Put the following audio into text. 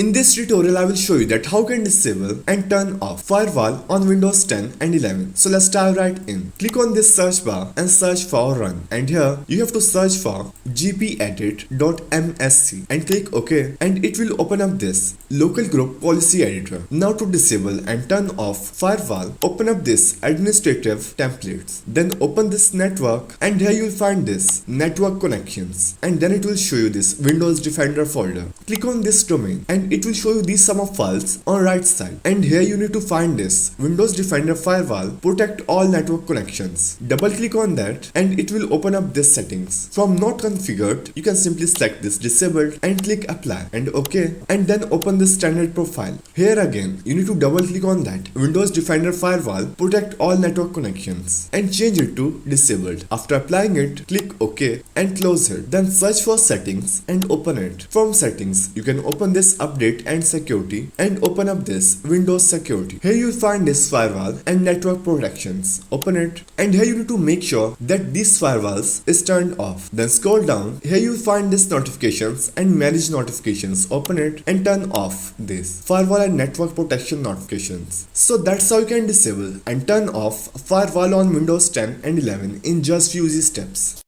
In this tutorial I will show you that how can disable and turn off firewall on Windows 10 and 11. So let's dive right in. Click on this search bar and search for run, and here you have to search for gpedit.msc and click OK, and it will open up this local group policy editor. Now to disable and turn off firewall, open up this administrative templates, then open this network, and here you will find this network connections, and then it will show you this Windows Defender folder. Click on this domain and it will show you these sum of files on right side, and here you need to find this Windows Defender firewall protect all network connections. Double click on that and it will open up this settings. From not configured, you can simply select this disabled and click apply and OK, and then open this standard profile. Here again you need to double click on that Windows Defender firewall protect all network connections and change it to disabled. After applying it, click OK and close it. Then search for settings and open it. From settings you can open this update and security and open up this Windows security. Here you will find this firewall and network protections. Open it, and here you need to make sure that these firewalls is turned off. Then scroll down. Here you will find this notifications and manage notifications. Open it and turn off this firewall and network protection notifications. So that's how you can disable and turn off firewall on Windows 10 and 11 in just few easy steps.